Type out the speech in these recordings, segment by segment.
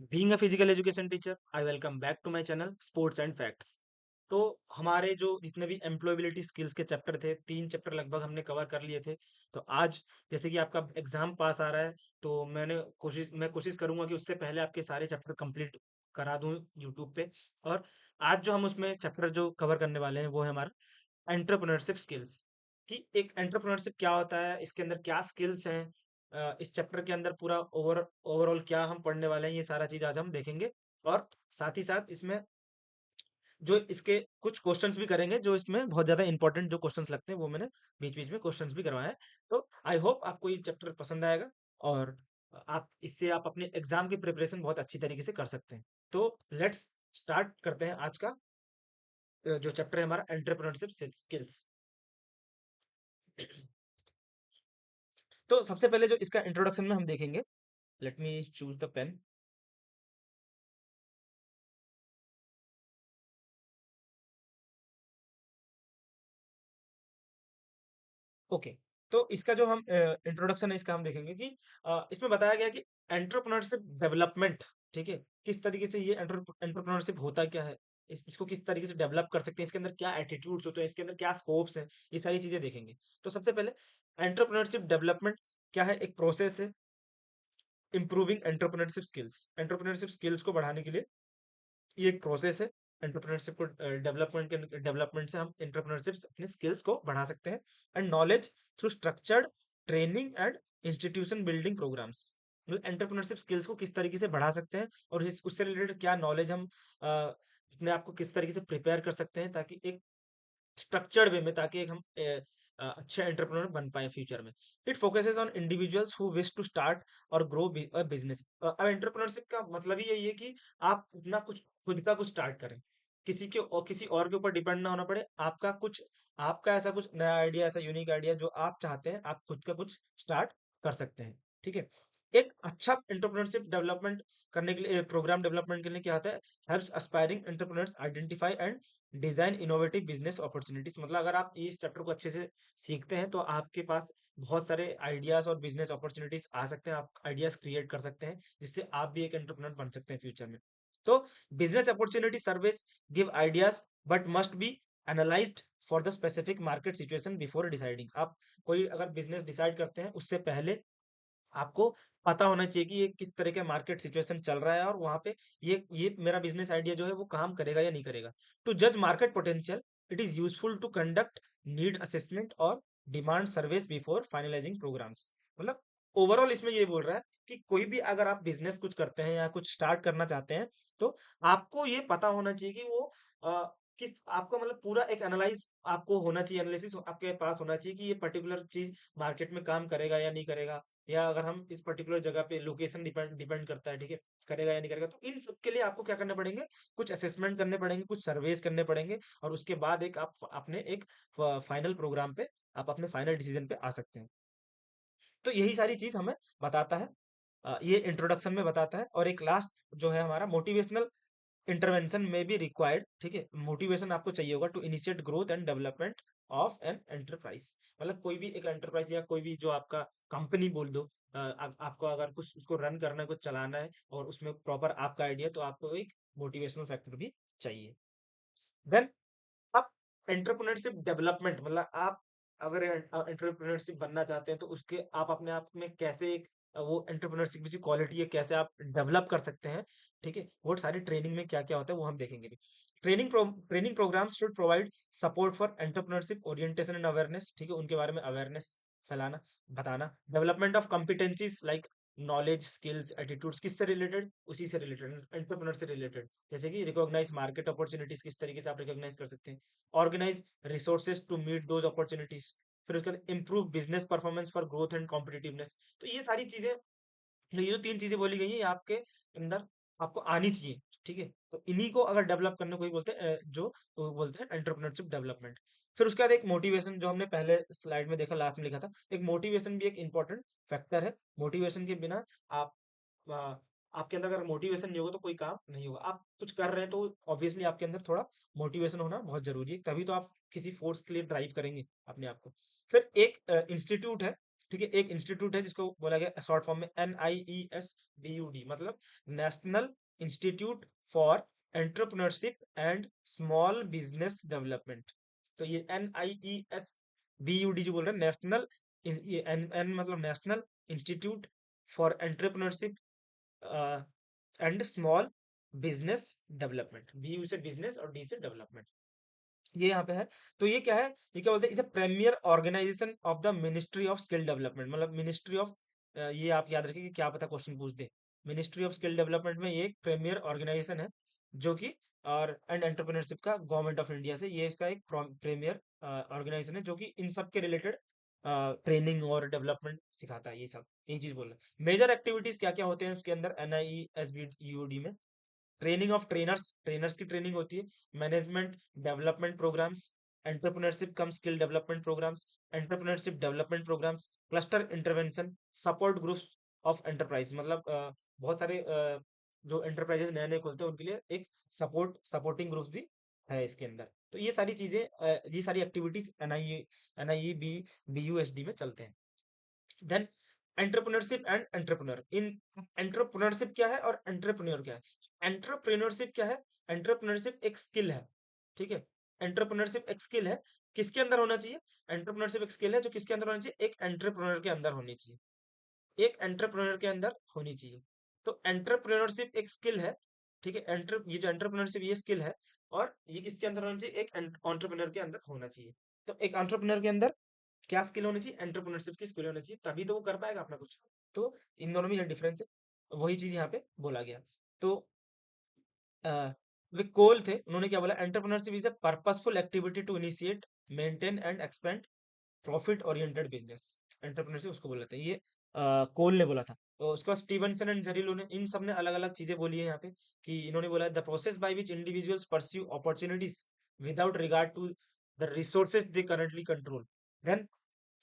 Being a physical education teacher I welcome back to my channel sports and facts. तो हमारे जो जितने भी एम्प्लॉयबिलिटी स्किल्स के चैप्टर थे, 3 चैप्टर लगभग हमने कवर कर लिए थे। तो आज जैसे कि आपका एग्जाम पास आ रहा है, तो मैं कोशिश करूंगा कि उससे पहले आपके सारे चैप्टर कंप्लीट करा दूं यूट्यूब पे। और आज जो हम उसमें चैप्टर जो कवर करने वाले हैं वो है हमारा एंटरप्रेन्योरशिप स्किल्स। कि एक एंटरप्रेन्योरशिप क्या होता है, इसके अंदर क्या स्किल्स हैं। इस चैप्टर के अंदर पूरा ओवरऑल क्या हम पढ़ने वाले हैं, ये सारा चीज आज हम देखेंगे। और साथ ही साथ इसमें जो इसके कुछ क्वेश्चंस भी करेंगे, जो इसमें बहुत ज्यादा इंपॉर्टेंट जो क्वेश्चंस लगते हैं वो मैंने बीच बीच में क्वेश्चंस भी करवाए हैं। तो आई होप आपको ये चैप्टर पसंद आएगा और आप अपने एग्जाम की प्रिपरेशन बहुत अच्छी तरीके से कर सकते हैं। तो लेट्स स्टार्ट करते हैं आज का जो चैप्टर है हमारा एंटरप्रेन्योरशिप स्किल्स। तो सबसे पहले जो इसका इंट्रोडक्शन में हम देखेंगे, let me choose the pen. Okay. तो इसका जो हम इंट्रोडक्शन है इसका हम देखेंगे कि इसमें बताया गया कि एंटरप्रेन्योरशिप डेवलपमेंट, ठीक है, किस तरीके से ये एंटरप्रेन्योरशिप होता क्या है, इसको किस तरीके से डेवलप कर सकते हैं, इसके अंदर क्या एटीट्यूड्स होते हैं, इसके अंदर क्या स्कोप्स हैं, ये सारी चीजें देखेंगे। तो सबसे पहले एंटरप्रेन्योरशिप डेवलपमेंट क्या है, एक प्रोसेस है improving entrepreneurship skills. Entrepreneurship skills को बढ़ाने के लिए ये एक प्रोसेस है। एंटरप्रेन्योरशिप को डेवलपमेंट से हम एंटरप्रेन्योरशिप अपने स्किल्स को बढ़ा सकते हैं। And knowledge through structured training and institution building programmes. मतलब एंटरप्रेन्योरशिप स्किल्स को किस तरीके से बढ़ा सकते हैं और उससे रिलेटेड क्या नॉलेज हम अपने आप को किस तरीके से प्रिपेयर कर सकते हैं, ताकि एक स्ट्रक्चर्ड वे में, ताकि एक हम अच्छे एंटरप्रेन्योर बन पाए फ्यूचर में। It focuses on individuals who wish to start और ग्रो अ बिजनेस। अब एंटरप्रेन्योरशिप का मतलब ही यही है कि आप अपना कुछ खुद का कुछ स्टार्ट करें, किसी और के ऊपर डिपेंड ना होना पड़े। आपका ऐसा कुछ नया आइडिया, ऐसा यूनिक आइडिया जो आप चाहते हैं, आप खुद का कुछ स्टार्ट कर सकते हैं। ठीक है। एक अच्छा एंटरप्रेन्योरशिप डेवलपमेंट करने के लिए, प्रोग्राम डेवलपमेंट के लिए क्या होता है, helps aspiring entrepreneurs identify and design innovative business opportunities. मतलब अगर आप इस चैप्टर को अच्छे से सीखते हैं तो आपके पास बहुत सारे आइडियाज और बिजनेस अपॉर्चुनिटीज आ सकते हैं, आप आइडियाज क्रिएट कर सकते हैं, जिससे आप भी एक एंटरप्रेन्योर बन सकते हैं फ्यूचर में। तो business opportunity service give ideas but must be analysed for the specific market situation before deciding. आप कोई अगर बिजनेस डिसाइड करते हैं, उससे पहले आपको पता होना चाहिए कि ये किस तरह का मार्केट सिचुएशन चल रहा है और वहां पे ये मेरा बिजनेस आइडिया जो है वो काम करेगा या नहीं करेगा। टू जज market potential it is useful to conduct need assessment और demand surveys before finalising programmes. मतलब ओवरऑल इसमें ये बोल रहा है कि कोई भी अगर आप बिजनेस कुछ करते हैं या कुछ स्टार्ट करना चाहते हैं, तो आपको ये पता होना चाहिए कि वो किस आपको मतलब पूरा एक एनालाइज आपको होना चाहिए, एनालिसिस आपके पास होना चाहिए कि ये पर्टिकुलर चीज मार्केट में काम करेगा या नहीं करेगा, या अगर हम इस पर्टिकुलर जगह पे लोकेशन डिपेंड डिपेंड करता है, ठीक है, करेगा या नहीं करेगा। तो इन सब के लिए आपको क्या करने पड़ेंगे, कुछ असेसमेंट करने पड़ेंगे, कुछ सर्वेस करने पड़ेंगे, और उसके बाद एक आप अपने एक फाइनल प्रोग्राम पे, आप अपने फाइनल डिसीजन पे आ सकते हैं। तो यही सारी चीज हमें बताता है, ये इंट्रोडक्शन में बताता है। और एक लास्ट जो है हमारा मोटिवेशनल इंटरवेंशन में भी रिक्वायर्ड, ठीक है, मोटिवेशन आपको चाहिए होगा to initiate growth and development of an enterprise. मतलब कोई भी एक एंटरप्राइज या कोई भी जो आपका कंपनी बोल दो, आपको अगर कुछ उसको रन करना है, कुछ चलाना है, और उसमें प्रॉपर आपका आइडिया, तो आपको एक मोटिवेशनल फैक्टर भी चाहिए। देन आप एंटरप्रेन्योरशिप डेवलपमेंट, मतलब आप अगर एंटरप्रेन्योरशिप बनना चाहते हैं, तो उसके आप अपने आप में कैसे एक वो एंटरप्रेन्योरशिप की जो क्वालिटी है कैसे आप डेवलप कर सकते हैं, ठीक है, वो सारी ट्रेनिंग में क्या क्या होता है वो हम देखेंगे भी। Training programmes should provide support for entrepreneurship orientation and awareness, ठीक है, उनके बारे में अवेयरनेस फैलाना, बताना। Development of competencies like knowledge, skills, attitudes, किससे रिलेटेड, उसी से रिलेटेड, एंटरप्रेन्योर से रिलेटेड। जैसे कि रिकॉग्नाइज मार्केट अपॉर्चुनिटीज, किस तरीके से आप रिकॉग्नाइज कर सकते हैं। Organise resources to meet those opportunities. फिर उसके बाद improve business performance for growth and competitiveness. तो ये सारी चीजें, ये जो 3 चीजें बोली गई है, ये आपके अंदर आपको आनी चाहिए, ठीक है। तो इन्हीं को अगर डेवलप करने को ही बोलते हैं, जो वो बोलते हैं एंटरप्रेन्योरशिप डेवलपमेंट। फिर उसके बाद एक मोटिवेशन, जो हमने पहले स्लाइड में देखा, लास्ट में लिखा था, एक मोटिवेशन भी एक इंपॉर्टेंट फैक्टर है। मोटिवेशन के बिना आप आ, आपके अंदर अगर मोटिवेशन नहीं होगा तो कोई काम नहीं होगा। आप कुछ कर रहे हैं तो ऑब्वियसली आपके अंदर थोड़ा मोटिवेशन होना बहुत जरूरी है, तभी तो आप किसी फोर्स के लिए ड्राइव करेंगे अपने आप को। फिर एक इंस्टीट्यूट है ठीक है, एक इंस्टीट्यूट है जिसको बोला गया शॉर्ट फॉर्म में NIESBUD, मतलब national institute for entrepreneurship and small business development. तो ये NIESBUD जो बोल रहे हैं, नेशनल, ये एन मतलब national institute for entrepreneurship and small business development, BU से बिजनेस और D से डेवलपमेंट, ये यहाँ पे है। तो ये क्या है, ये क्या बोलते हैं, is a premier organisation of the ministry of skill development, मतलब मिनिस्ट्री ऑफ, ये आप याद रखिए कि क्या पता क्वेश्चन पूछ दे। मिनिस्ट्री ऑफ स्किल डेवलपमेंट में ये एक प्रीमियर ऑर्गेनाइजेशन है, जो कि और एंड एंटरप्रेन्योरशिप का गवर्नमेंट ऑफ इंडिया से ये इसका एक प्रीमियर ऑर्गेनाइजेशन है, जो कि इन सब के रिलेटेड ट्रेनिंग और डेवलपमेंट सिखाता है, ये सब यही चीज बोल रहे हैं। मेजर एक्टिविटीज क्या क्या होते हैं उसके अंदर NIESBUD में, ट्रेनिंग ऑफ ट्रेनर्स, ट्रेनर्स की ट्रेनिंग होती है, management development programmes, entrepreneurship cum skill development programmes, entrepreneurship development programmes, cluster intervention, support groups of enterprise, मतलब बहुत सारे जो एंटरप्राइजेस नए नए खोलते हैं उनके लिए एक सपोर्टिंग ग्रुप्स भी है इसके अंदर। तो ये सारी चीजें, ये सारी एक्टिविटीज NIE BUSD में चलते हैं। Then entrepreneurship and entrepreneur in, entrepreneurship क्या है और एंटरप्रेन्योर क्या है। एंटरप्रेन्योरशिप क्या है, एंटरप्रेन्योरशिप एक स्किल है, ठीक है, एंटरप्रेन्योरशिप एक स्किल है, किसके अंदर होना चाहिए, एंटरप्रेन्योरशिप एक स्किल है जो किसके अंदर होनी चाहिए, एक एंटरप्रेन्योर के अंदर होनी चाहिए, एक एंटरप्रेन्योर के अंदर होनी चाहिए। तो एंटरप्रेन्योरशिप एक स्किल है, ठीक है, ये जो एंटरप्रेन्योरशिप ये स्किल है, और ये किसके अंदर होना चाहिए, एक एंटरप्रेन्योर के अंदर होना चाहिए। तो एक एंटरप्रेन्योर के अंदर क्या स्किल होनी चाहिए, एंटरप्रेन्योरशिप की स्किल होनी चाहिए, तभी तो वो कर पाएगा अपना कुछ। तो इन दोनों में ये डिफरेंस है, वही चीज यहाँ पे बोला गया। तो वे कोल थे, उन्होंने क्या बोला, entrepreneurship is a purposeful activity to initiate, maintain and expand profit oriented business. Entrepreneurship उसको बोला था, ये कोल ने बोला था। तो उसके बाद स्टीवनसन एंड जरीलो ने, इन सब ने अलग अलग चीजें बोली है यहाँ पे, कि इन्होंने बोला the process by which individuals pursue opportunities without regard to the resources they currently control. Then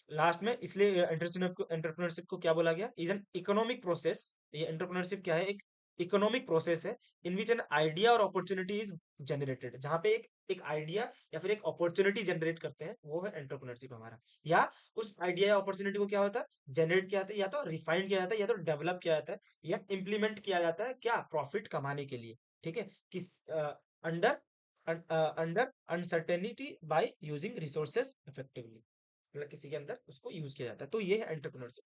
last में, इसलिए एंटरप्रेन्योरशिप को क्या बोला गया, इज एन इकोनॉमिक प्रोसेस। ये एंटरप्रेन्योरशिप क्या है, एक इकोनॉमिक प्रोसेस है, इन विच एन आइडिया और अपॉर्चुनिटी इज जनरेटेड, जहां पे एक एक आइडिया या फिर एक अपॉर्चुनिटी जनरेट करते हैं, वो है एंटरप्रेन्योरशिप हमारा। या उस आइडिया या अपॉर्चुनिटी को क्या होता है, जनरेट किया जाता है, या तो रिफाइंड किया जाता है, या तो डेवलप किया जाता है, या इम्प्लीमेंट किया जाता है, क्या, प्रॉफिट कमाने के लिए, ठीक है, किस under under uncertainty by using resources effectively, मतलब किसी के अंदर उसको यूज किया जाता है। तो ये है entrepreneurship.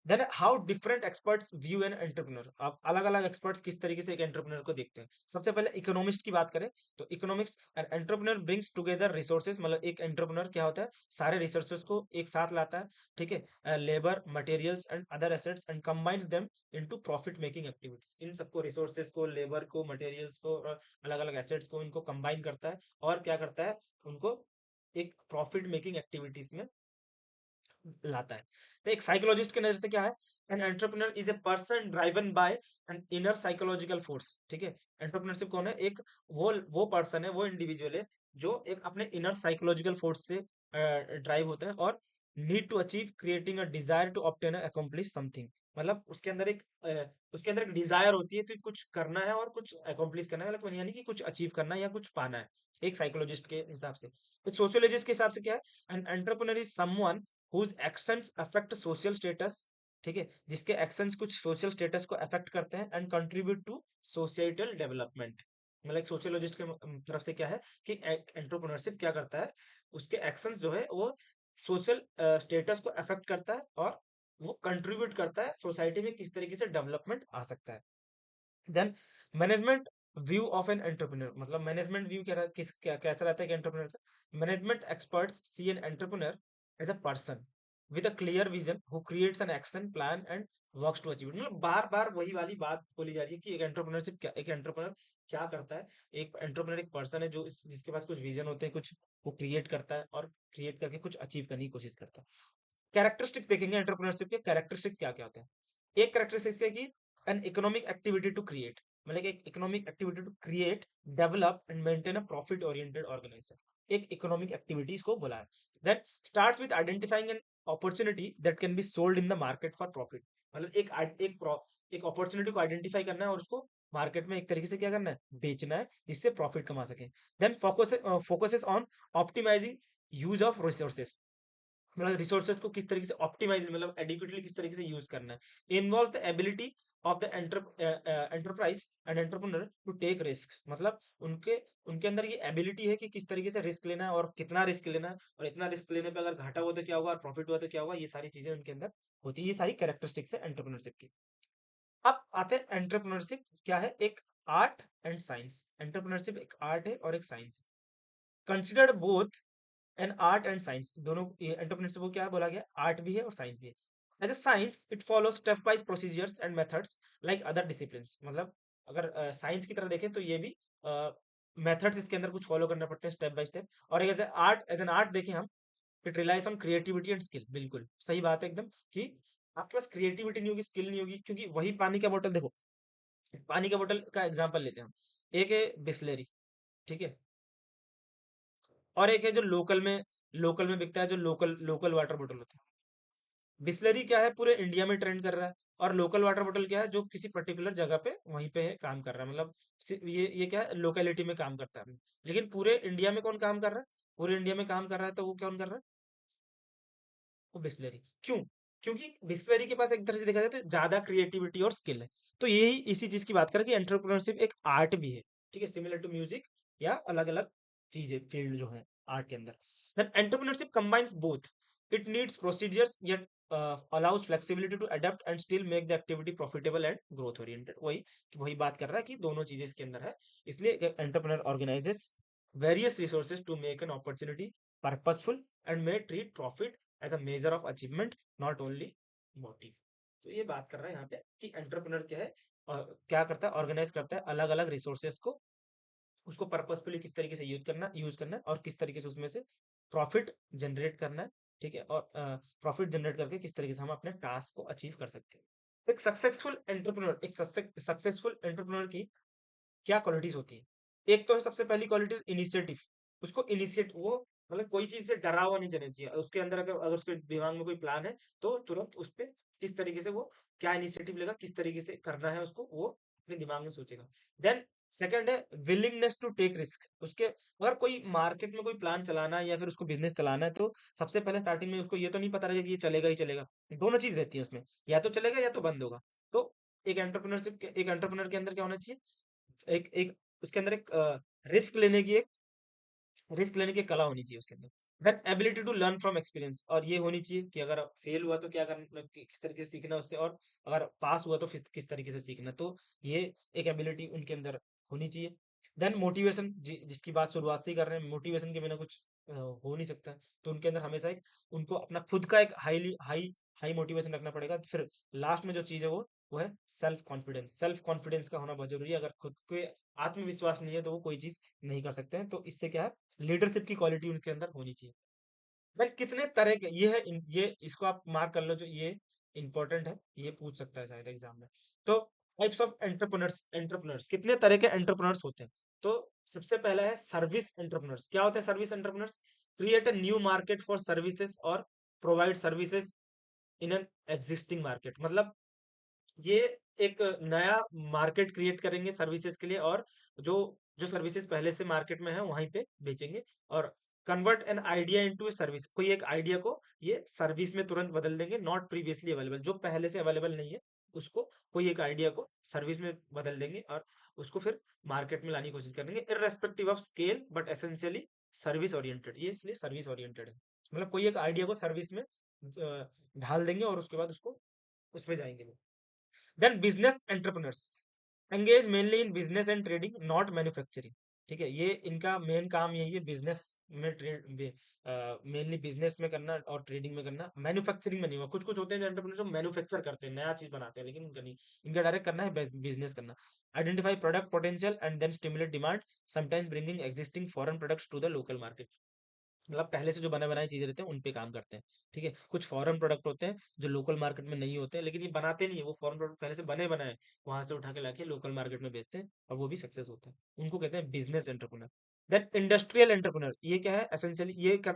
Then how different experts view an entrepreneur, आप अलग अलग एक्सपर्ट्स किस तरीके से एक एंटरप्रेन्योर को देखते हैं। सबसे पहले इकोनॉमिस्ट की बात करें, तो economics, an entrepreneur brings together resources, मतलब एक एंटरप्रेन्योर क्या होता है, सारे रिसोर्सेज को एक साथ लाता है, ठीक है, labour, materials and other assets, and combines them into profit making activities. इन सबको, रिसोर्सेज को, लेबर को, मटेरियल्स को और अलग अलग एसेट्स को, इनको कंबाइन करता है, और क्या करता है, उनको एक प्रॉफिट मेकिंग एक्टिविटीज में लाता है। तो एक साइकोलॉजिस्ट के नजर से क्या है, an entrepreneur is a person driven by an inner psychological force, ठीक है, एंटरप्रेन्योरशिप कौन है, एक वो पर्सन है, वो इंडिविजुअल है, जो एक अपने इनर साइकोलॉजिकल फोर्स से ड्राइव होता है, और need to achieve creating a desire to obtain accomplish something, मतलब उसके अंदर एक डिजायर होती है, तो कुछ करना है और कुछ अकम्प्लिश करना है, मतलब यानी कि कुछ अचीव करना है या कुछ पाना है, एक साइकोलॉजिस्ट के हिसाब से। एक सोशियोलॉजिस्ट के हिसाब से क्या है, an entrepreneur is someone whose actions affect social status, ठीक है, जिसके एक्शंस कुछ सोशल स्टेटस को अफेक्ट करते हैं, and contribute to societal development. मतलब एक सोशियोलॉजिस्ट के तरफ से क्या है, कि एंटरप्रेन्योरशिप क्या करता है, उसके एक्शंस जो है वो सोशल स्टेटस को अफेक्ट करता है, और वो कंट्रीब्यूट करता है सोसाइटी में किस तरीके से डेवलपमेंट आ सकता है। Then management view of an entrepreneur, मतलब मैनेजमेंट व्यू कैसा रहता है कि एंटरप्रेन्योर का, management experts see an entrepreneur as a person with a clear vision who creates an action plan and works to achieve it. मतलब बार बार वही वाली बात बोली जा रही है कि एक एंटरप्रेन्योर क्या करता है। एक एंटरप्रेन्योर एक पर्सन है जो जिसके पास कुछ विजन होते हैं, कुछ वो क्रिएट करता है, और क्रिएट करके कुछ अचीव करने की कोशिश करता है। कैरेक्टरिस्टिक्स देखेंगे एंटरप्रेन्योरशिप के, कैरेक्टरिस्टिक्स क्या क्या होते हैं। एक कैरेक्टरिस्टिक्स है कि an economic activity to create, मतलब एक economic activity to create, develop and maintain a profit oriented organisation, एक इकोनॉमिक एक्टिविटीज को बोला है। Then starts with identifying an opportunity that can be sold in the market for profit, मतलब एक opportunity को identify करना है और उसको मार्केट में एक तरीके से क्या करना है, बेचना है, जिससे प्रॉफिट कमा सके। Then focuses on optimising use of resources, मतलब रिसोर्सेज को किस तरीके से ऑप्टिमाइज मतलब एडिक्वेटली किस तरीके से यूज करना है। Involve the ability of the enterprise and entrepreneur to take risk, मतलब उनके उनके अंदर ये एबिलिटी है कि किस तरीके से रिस्क लेना है और कितना रिस्क लेना है, और इतना रिस्क लेने पे अगर घाटा हुआ तो क्या होगा और प्रॉफिट हुआ तो क्या होगा, ये सारी चीजें उनके अंदर होती है। ये सारी कैरेक्टरिस्टिक्स है एंटरप्रेन्योरशिप की। अब आते हैं एंटरप्रेन्योरशिप क्या है, एक आर्ट एंड साइंस। एंटरप्रेन्योरशिप एक आर्ट है और एक साइंस है। Considered both and art and science, दोनों एंटरप्रेन्योरशिप को क्या बोला गया, आर्ट भी है और साइंस भी है। As a science it follow step wise procedures and methods like other discipline, मतलब अगर साइंस की तरह देखें तो ये भी मेथड्स इसके अंदर कुछ फॉलो करना पड़ते हैं स्टेप बाय स्टेप। और एज एन आर्ट देखें हम, it relies on creativity and skill. बिल्कुल सही बात है एकदम, कि आपके पास क्रिएटिविटी नहीं होगी, स्किल नहीं होगी, क्योंकि वही पानी का बोतल देखो, पानी का बोतल का एग्जांपल लेते हैं हम, एक है बिस्लेरी, ठीक है, और एक है जो लोकल में बिकता है, जो लोकल लोकल वाटर बोतल होता है। बिस्लरी क्या है, पूरे इंडिया में ट्रेंड कर रहा है, और लोकल वाटर बोतल क्या है, जो किसी पर्टिकुलर जगह पे वहीं पे है काम कर रहा है, मतलब ये क्या है, लोकेलिटी में काम करता है। लेकिन पूरे इंडिया में कौन काम कर रहा है, पूरे इंडिया में काम कर रहा है तो वो कौन कर रहा है, वो बिस्लरी। क्यों? क्योंकि बिस्लरी के पास एक तरह से देखा जाए तो ज्यादा क्रिएटिविटी और स्किल है। तो यही इसी चीज की बात करें कि एंटरप्रेन्योरशिप एक आर्ट भी है, ठीक है, सिमिलर टू म्यूजिक या अलग अलग चीजें फील्ड जो है आर्ट के अंदर। Then entrepreneurship combines both, it needs procedures yet allows flexibility to adapt and still make the activity profitable and growth oriented। वही बात कर रहा है कि दोनों चीजें इसके अंदर है। इसलिए entrepreneur organises various resources to make an opportunity purposeful and may treat profit as a measure of achievement, not only motive। तो ये बात कर रहा है यहाँ पे कि एंटरप्रेन्योर क्या है, क्या करता है, ऑर्गेनाइज करता है अलग अलग रिसोर्सेस को, उसको पर्पसफुली किस तरीके से यूज करना है और किस तरीके से उसमें से प्रॉफिट जनरेट करना है, ठीक है, और प्रॉफिट जनरेट करके किस तरीके से हम अपने टास्क को अचीव कर सकते हैं। एक सक्सेसफुल एंटरप्रेन्योर की क्या क्वालिटीज होती है, एक तो है सबसे पहली क्वालिटी इनिशिएटिव। उसको इनिशिएट वो मतलब कोई चीज से डरा हुआ नहीं जाना चाहिए, उसके अंदर अगर उसके दिमाग में कोई प्लान है तो तुरंत उस पर किस तरीके से वो क्या इनिशिएटिव लेगा, किस तरीके से करना है उसको, वो अपने दिमाग में सोचेगा। देन सेकंड है विलिंगनेस टू टेक रिस्क। उसके अगर कोई मार्केट में कोई प्लान चलाना है या फिर उसको बिजनेस चलाना है तो सबसे पहले स्टार्टिंग में उसको ये तो नहीं पता रहेगा कि ये चलेगा ही चलेगा, दोनों चीज रहती है उसमें, या तो चलेगा या तो बंद होगा। तो एक एंटरप्रेन्योर के अंदर क्या होना चाहिए, एक एक उसके अंदर एक रिस्क लेने की कला होनी चाहिए उसके अंदर। Then ability to learn from experience, और ये होनी चाहिए कि अगर फेल हुआ तो क्या करना, किस तरीके से सीखना उससे, और अगर पास हुआ तो फिर किस तरीके से सीखना। तो ये एक एबिलिटी उनके अंदर होनी चाहिए। देन मोटिवेशन, जिसकी बात शुरुआत से ही कर रहे हैं, मोटिवेशन के बिना कुछ हो नहीं सकता है। तो उनके अंदर हमेशा एक उनको अपना खुद का एक हाईली हाई हाई मोटिवेशन रखना पड़ेगा। फिर लास्ट में जो चीज है वो है सेल्फ कॉन्फिडेंस। सेल्फ कॉन्फिडेंस का होना बहुत जरूरी है, अगर खुद के आत्मविश्वास नहीं है तो वो कोई चीज नहीं कर सकते हैं। तो इससे क्या है, लीडरशिप की क्वालिटी उनके अंदर होनी चाहिए। भाई कितने तरह के ये है, ये इसको आप मार्क कर लो, जो ये इंपॉर्टेंट है, ये पूछ सकता है शायद एग्जाम में। तो टाइप्स ऑफ एंटरप्रेन्योर्स कितने तरह के एंटरप्रेन्योर्स होते हैं। तो सबसे पहला है सर्विस एंटरप्रेन्योर्स। क्या होता है service entrepreneurs, create a new market for services और provide services in an existing market, मतलब ये एक नया मार्केट क्रिएट करेंगे सर्विसेज के लिए, और जो जो सर्विसेज पहले से मार्केट में है वहीं पे बेचेंगे। और convert an idea into a service, कोई एक आइडिया को ये सर्विस में तुरंत बदल देंगे, नॉट प्रीवियसली अवेलेबल, जो पहले से अवेलेबल नहीं है उसको कोई एक आइडिया को सर्विस में बदल देंगे और उसको फिर मार्केट में लाने की कोशिश करेंगे, irrespective of scale but essentially service oriented. ये इसलिए सर्विस ओरिएंटेड है, मतलब कोई एक आइडिया को सर्विस में ढाल देंगे और उसके बाद उसको उसमें जाएंगे वो। Then business entrepreneurs engage mainly in business and trading not manufacturing, ठीक है, ये इनका मेन काम यही है, बिजनेस में ट्रेड मेनली बिजनेस में करना और ट्रेडिंग में करना, मैन्युफैक्चरिंग में नहीं हुआ। कुछ कुछ होते हैं जो एंटरप्रेन्योर जो मैन्युफैक्चर करते हैं, नया चीज बनाते हैं, लेकिन इनका नहीं, इनका डायरेक्ट करना है बिजनेस करना। Identify product potential and then stimulate demand, sometimes bringing existing foreign products to the local market, मतलब पहले से जो बने बनाए चीजें रहते हैं उन पे काम करते हैं, ठीक है। कुछ फॉरेन प्रोडक्ट होते हैं जो लोकल मार्केट में नहीं होते हैं, लेकिन ये बनाते नहीं है, वो फॉरेन प्रोडक्ट पहले से बने बनाए वहां से उठा के लाके लोकल मार्केट में बेचते हैं और वो भी सक्सेस होता है। उनको कहते हैं business entrepreneur. Then industrial entrepreneur, ये क्या है एसेंशियली,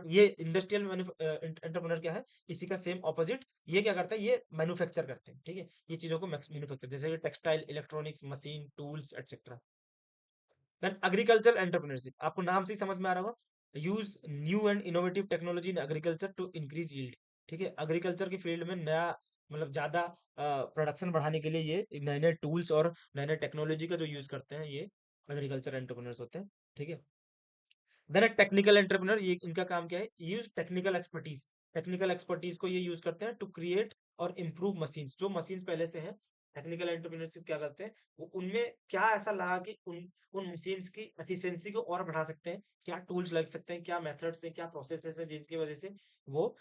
ये इंडस्ट्रियल एंटरप्रेन्योर क्या है, इसी का सेम ऑपोजिट। ये क्या करता है, ये मैन्युफैक्चर करते हैं, ठीक है, ये चीजों को मैन्युफैक्चर, जैसे textile, electronics, machine, tools, etcetera. Then agriculture entrepreneurship, आपको नाम से ही समझ में आ रहा होगा, use new and innovative technology in agriculture to increase yield. ठीक है, एग्रीकल्चर की फील्ड में नया मतलब ज्यादा प्रोडक्शन बढ़ाने के लिए ये नए नए टूल्स और नए नए टेक्नोलॉजी का जो यूज करते हैं ये एग्रीकल्चर एंटरप्रेन्योर्स होते हैं। ठीक है, देन ए टेक्निकल एंटरप्रेन्योर, ये इनका काम क्या है, use technical expertise. Technical expertise को ये यूज करते हैं टू क्रिएट और इम्प्रूव मशीन्स, जो मशीन्स पहले से हैं। टेक्निकल एंटरप्रेन्योरशिप क्या करते हैं, वो उनमें क्या ऐसा लगा कि उन उन मशीन्स की एफिशिएंसी को और बढ़ा सकते हैं, क्या टूल्स लग सकते हैं, क्या मेथड्स है, क्या प्रोसेसेस है जिनकी वजह से वो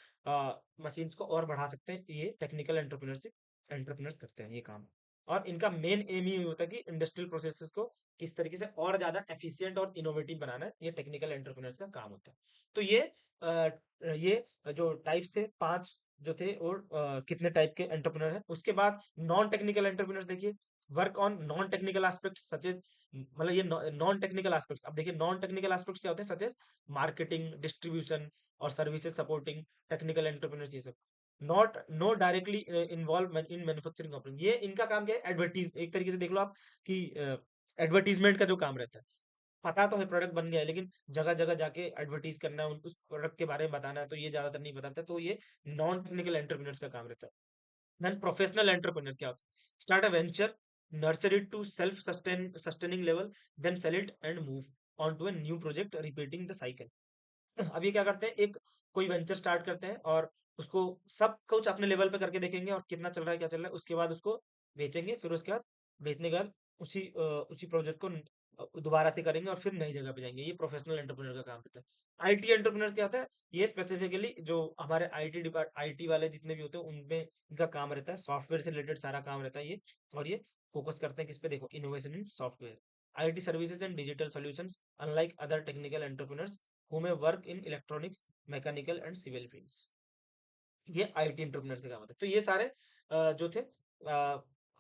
मशीन्स को और बढ़ा सकते हैं। ये टेक्निकल एंटरप्रेन्योरशिप एंटरप्रेन्योर्स करते हैं ये काम। और इनका मेन एम ही होता है कि इंडस्ट्रियल प्रोसेसेस को किस तरीके से और ज्यादा एफिशिएंट और इनोवेटिव बनाना है, ये टेक्निकल एंटरप्रेन्योर्स का काम होता है। तो अ, ये जो टाइप्स थे पांच जो थे, और कितने टाइप के एंटरप्रेन्योर हैं। उसके बाद नॉन टेक्निकल एंटरप्रेन्योर्स देखिए, work on non technical aspects such as, मतलब ये नॉन टेक्निकल एस्पेक्ट्स। अब देखिए नॉन टेक्निकल एस्पेक्ट्स क्या होते हैं, सच एज मार्केटिंग, डिस्ट्रीब्यूशन और सर्विसेज सपोर्टिंग टेक्निकल एंटरप्रेन्योर्स, ये सब। Not know directly involve in manufacturing operation, ये इनका काम क्या है, एडवर्टीज, एक तरीके से देख लो आप कि एडवर्टीजमेंट का जो काम रहता है। पता तो है प्रोडक्ट बन गया है, लेकिन जगह जगह जाके एडवर्टीज करना है, उस प्रोडक्ट के बारे में बताना है, तो ये ज्यादातर नहीं बताते। तो ये नॉन टेक्निकल एंटरप्रेन्योर्स का काम रहता है। देन प्रोफेशनल एंटरप्रेन्योर क्या होता है, start a venture, nurture it to self sustaining level, then sell it and move on to a new project, repeating the cycle. अब ये क्या करते हैं, एक कोई वेंचर स्टार्ट करते हैं और उसको सब कुछ अपने लेवल पे करके देखेंगे और कितना चल रहा है क्या चल रहा है, उसके बाद उसको बेचेंगे। फिर उसके बाद बेचने के बाद उसी प्रोजेक्ट को दोबारा से करेंगे और फिर नई जगह पे जाएंगे। ये प्रोफेशनल एंटरप्रेन्योर का काम रहता है। आईटी एंटरप्रेन्योर्स क्या होता है, ये स्पेसिफिकली जो हमारे आईटी वाले जितने भी होते हैं उनमें इनका काम रहता है, सॉफ्टवेयर से रिलेटेड सारा काम रहता है ये। और ये फोकस करते हैं किस पे, देखो, innovation in software, IT services and digital solutions, unlike other technical entrepreneurs who may work in electronics, mechanical and civil fields. ये आईटी एंटरप्रेन्योर्स का काम होता है। तो ये सारे जो थे,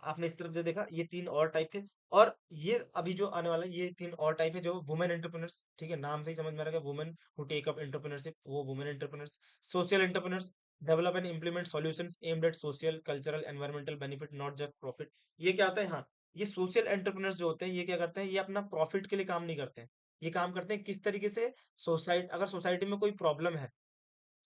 आपने इस तरफ जो देखा, ये तीन और टाइप थे। और ये अभी जो आने वाला है, ये तीन और टाइप है, जो वुमेन एंटरप्रेन्योर्स। ठीक है, नाम से ही समझ में आ रहा है, women who take up entrepreneurship, वो women entrepreneurs. Social entrepreneurs, develop and implement solutions aimed at social, cultural, environmental benefit, not just profit. ये क्या होता है, हाँ, ये सोशल एंटरप्रेन्योर्स जो होते हैं, ये क्या करते हैं, ये अपना प्रॉफिट के लिए काम नहीं करते हैं। ये काम करते हैं किस तरीके से, अगर सोसाइटी में कोई प्रॉब्लम है,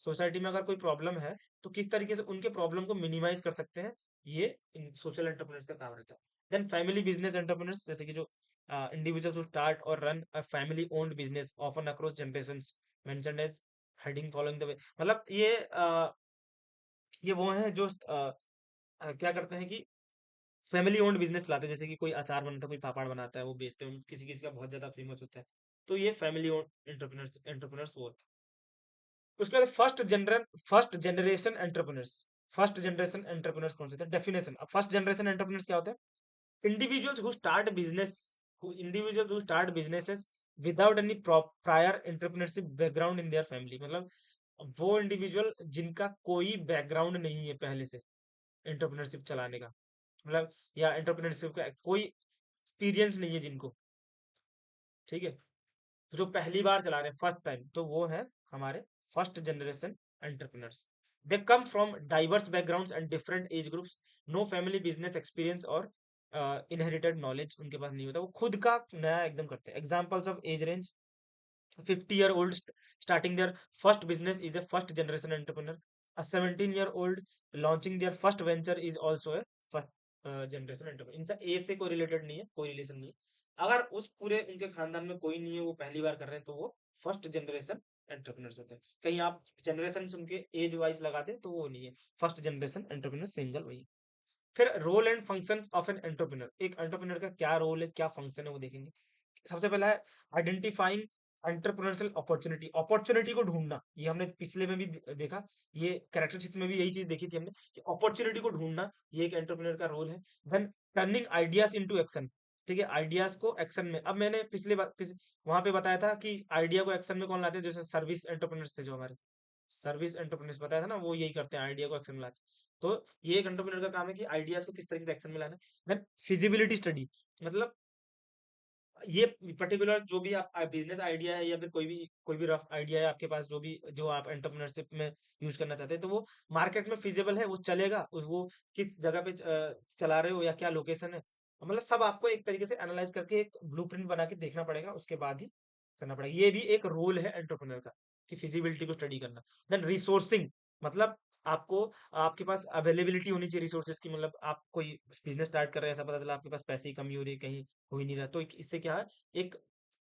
सोसाइटी में अगर कोई प्रॉब्लम है, तो किस तरीके से उनके प्रॉब्लम को मिनिमाइज कर सकते हैं, ये सोशल एंटरप्रेन्योर्स का काम रहता है। देन फैमिली बिजनेस एंटरप्रेन्योर्स, जैसे कि जो इंडिविजुअल्स हु स्टार्ट और run a family owned business often across generations, mentioned as heading following the way. मतलब ये वो हैं जो क्या करते हैं कि फैमिली ओन्ड बिजनेस चलाते हैं। जैसे कि कोई अचार बनाता है, कोई पापड़ बनाता है, वो बेचते हैं, किसी किसी का बहुत ज्यादा फेमस होता है। तो ये फैमिली ओन्ड एंटरप्रेन्योर्स वो होते हैं। उसके बाद first generation entrepreneurs. First generation entrepreneurs कौन से थे, डेफिनेशन। अब फर्स्ट जनरेशन एंटरप्रेन्योर्स क्या होता है, individuals who start businesses without any prior entrepreneurship background in their family. मतलब वो इंडिविजुअल जिनका कोई बैकग्राउंड नहीं है पहले से एंटरप्रेन्योरशिप चलाने का, मतलब या एंटरप्रेन्योरशिप का कोई एक्सपीरियंस नहीं है जिनको। ठीक है, जो पहली बार चला रहे हैं फर्स्ट टाइम, तो वो है हमारे first generation entrepreneurs. They come from diverse backgrounds and different age groups, no family business experience और इनहेरिटेड नॉलेज उनके पास नहीं होता, वो खुद का नया एकदम करते हैं। Examples of age range, 50-year-old starting their first business is a first generation entrepreneur. A 17-year-old launching their first venture is also a first generation entrepreneur। इनसे एज से कोई रिलेटेड नहीं है, कोई रिलेशन नहीं है। अगर उस पूरे उनके खानदान में कोई नहीं है, वो पहली बार कर रहे हैं, तो वो फर्स्ट जनरेशन एंटरप्रेन्योर्स होते हैं। कहीं आप जनरेशन उनके एज वाइज लगा दें तो वो नहीं है, फर्स्ट जनरेशन एंटरप्रेन्योर सिंगल वही। फिर role and functions of an entrepreneur, एक एंटरप्रेन्योर का क्या रोल है, क्या फंक्शन है, वो देखेंगे। सबसे पहला है आइडेंटिफाइंग एंटरप्रेन्योरशियल अपॉर्चुनिटी, अपॉर्चुनिटी को ढूंढना। ये हमने पिछले में भी देखा, ये कैरेक्टरिस्टिक्स में भी यही चीज देखी थी हमने कि अपॉर्चुनिटी को ढूंढना ये एक एंटरप्रेन्योर का रोल है। Then turning ideas into action. ठीक है, आइडियाज को एक्शन में, अब मैंने वहां पे बताया था कि आइडिया को एक्शन में कौन लाते हैं, जैसे सर्विस एंटरप्रेन्योर्स थे जो हमारे, सर्विस एंटरप्रेन्योर्स बताया था ना, वो यही करते हैं, आइडिया को एक्शन में लाते हैं। तो ये एक एंटरप्रेन्योर का काम है कि आइडियाज को किस तरीके से एक्शन में लाना है। देन फिजिबिलिटी स्टडी, मतलब ये पर्टिकुलर जो भी आप बिजनेस आइडिया है या फिर कोई भी रफ आइडिया है आपके पास, जो आप एंटरप्रेन्योरशिप में यूज करना चाहते हैं, तो वो मार्केट में फिजिबल है, वो चलेगा, वो किस जगह पे चला रहे हो या क्या लोकेशन है, मतलब सब आपको एक तरीके से एनालाइज करके एक ब्लूप्रिंट बना के देखना पड़ेगा, उसके बाद ही करना पड़ेगा। ये भी एक रोल है एंटरप्रेन्योर का, कि फिजिबिलिटी को स्टडी करना। देन रिसोर्सिंग, मतलब आपको, आपके पास अवेलेबिलिटी होनी चाहिए रिसोर्सेज की। मतलब आप कोई बिजनेस स्टार्ट कर रहे हैं, ऐसा पता चला आपके पास पैसे की कमी हो रही है, कहीं हो ही नहीं रहा, तो इससे क्या है, एक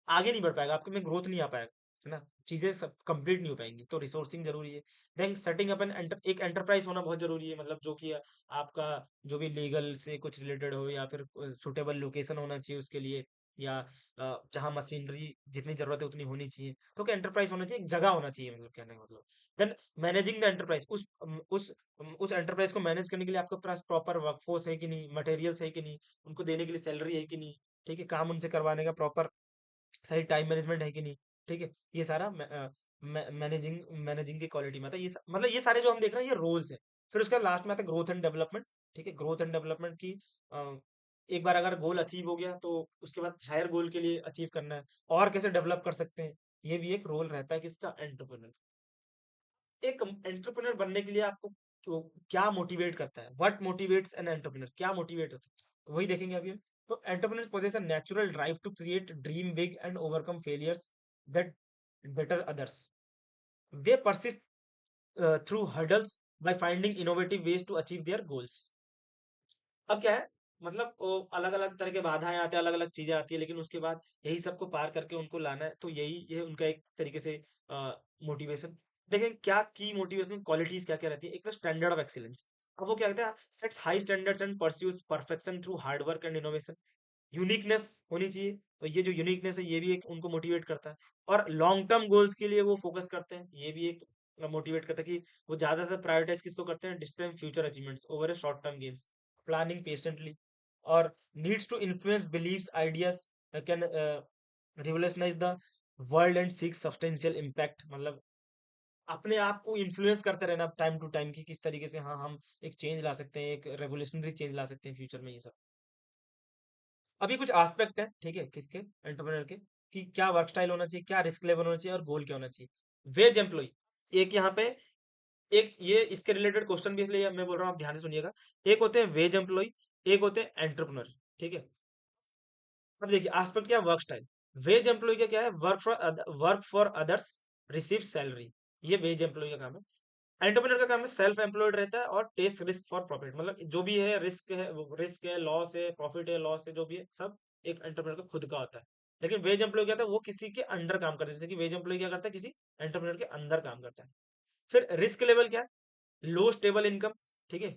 आगे नहीं बढ़ पाएगा, आपके में ग्रोथ नहीं आ पाएगा, है ना, चीजें सब कंप्लीट नहीं हो पाएंगी। तो रिसोर्सिंग जरूरी है। देन सेटिंग अप एन एक एंटरप्राइज होना बहुत जरूरी है, मतलब जो कि आपका जो भी लीगल से कुछ रिलेटेड हो, या फिर सुटेबल लोकेशन होना चाहिए उसके लिए, या जहाँ मशीनरी जितनी जरूरत है उतनी होनी चाहिए। तो क्या एंटरप्राइज होना चाहिए, एक जगह होना चाहिए, मतलब कहने का मतलब। देन मैनेजिंग द एंटरप्राइज, उस एंटरप्राइज को मैनेज करने के लिए आपके पास प्रॉपर वर्कफोर्स है कि नहीं, मटेरियल्स है कि नहीं, उनको देने के लिए सैलरी है कि नहीं, ठीक है, काम उनसे करवाने का प्रॉपर सही टाइम मैनेजमेंट है कि नहीं, ठीक है। ये सारा मैनेजिंग मैनेजिंग की क्वालिटी में आता है। मतलब ये सारे जो हम देख रहे हैं ये रोल्स है। फिर उसका लास्ट में आता है ग्रोथ एंड डेवलपमेंट, ठीक है। ग्रोथ एंड डेवलपमेंट की अ, एक बार अगर गोल अचीव हो गया तो उसके बाद हायर गोल के लिए अचीव करना है, और कैसे डेवलप कर सकते हैं, ये भी एक रोल रहता है किसका, एंटरप्रेन्योर। एक एंटरप्रेन्योर बनने के लिए आपको क्या मोटिवेट करता है, व्हाट मोटिवेट्स एन एंटरप्रेन्योर, क्या मोटिवेट होता है, तो वही देखेंगे अभी हम। तो entrepreneurs possess a natural drive to create dream big and overcome failures that better others. They persist through hurdles by finding innovative ways to achieve their goals. अब क्या है, मतलब अलग अलग तरह के बाधाएं आते हैं, अलग अलग चीजें आती है, लेकिन उसके बाद यही सबको पार करके उनको लाना है, तो यही ये उनका एक तरीके से मोटिवेशन। देखें क्या की मोटिवेशनल क्वालिटीज क्या क्या रहती है। एक तो स्टैंडर्ड ऑफ एक्सीलेंस, अब वो क्या कहते हैं, sets high standards and pursues perfection through hard work and innovation. Uniqueness होनी चाहिए, तो ये जो यूनिकनेस है ये भी एक उनको मोटिवेट करता है। और लॉन्ग टर्म गोल्स के लिए वो फोकस करते हैं, ये भी एक मोटिवेट करता है कि वो ज्यादातर प्रायोरिटाइज किसको करते हैं, distant future achievements over a short term gains, planning patiently, और needs to influence beliefs ideas can revolutionise the world and seek substantial impact. मतलब अपने आप को इन्फ्लुएंस करते रहना टाइम टू टाइम, कि किस तरीके से हाँ हम एक चेंज ला सकते हैं, एक रेवोल्यूशनरी चेंज ला सकते हैं फ्यूचर में, ये सब। अभी कुछ एस्पेक्ट है, ठीक है, किसके, एंटरप्रेन्योर के, कि क्या वर्क स्टाइल होना चाहिए, क्या रिस्क लेवल होना चाहिए, और गोल क्या होना चाहिए। वेज एम्प्लॉय, एक यहाँ पे, एक ये इसके रिलेटेड क्वेश्चन भी, इसलिए मैं बोल रहा हूँ, आप ध्यान से सुनिएगा। एक होते हैं वेज एम्प्लॉय, एक होते हैं एंटरप्रेन्योर, ठीक है। अब देखिए एस्पेक्ट क्या है, वर्क स्टाइल। वेज एम्प्लॉय का क्या है, work for others, receive salary, ये वेज एम्प्लॉय का काम है। एंटरप्रेन्योर का काम है सेल्फ एम्प्लॉयड रहता है और टेक रिस्क फॉर प्रॉफिट, मतलब जो भी है रिस्क है, लॉस है, प्रॉफिट है, लॉस है, जो भी है सब एक एंटरप्रेन्योर का खुद का होता है। लेकिन वेज एम्प्लॉय क्या था, वो किसी के अंडर काम करता है, जैसे कि वेज एम्प्लॉय क्या करता है, किसी एंटरप्रेन्योर के अंदर काम करता है। फिर रिस्क लेवल क्या है, लो स्टेबल इनकम, ठीक है,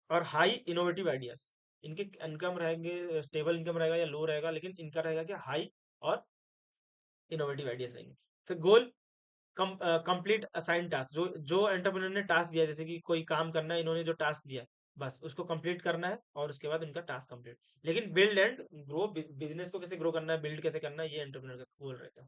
और हाई इनोवेटिव आइडियाज। इनके इनकम रहेंगे, स्टेबल इनकम रहेगा या लो रहेगा, लेकिन इनका रहेगा क्या, हाई और इनोवेटिव आइडियाज रहेंगे। फिर गोल, कंप्लीट असाइन टास्क, जो जो एंटरप्रेन्योर ने टास्क दिया, जैसे कि कोई काम करना है, इन्होंने जो टास्क दिया बस उसको कंप्लीट करना है, और उसके बाद उनका टास्क कंप्लीट। लेकिन बिल्ड एंड ग्रो, बिजनेस को कैसे ग्रो करना है, बिल्ड कैसे करना है, ये एंटरप्रेन्योर का गोल रहता है।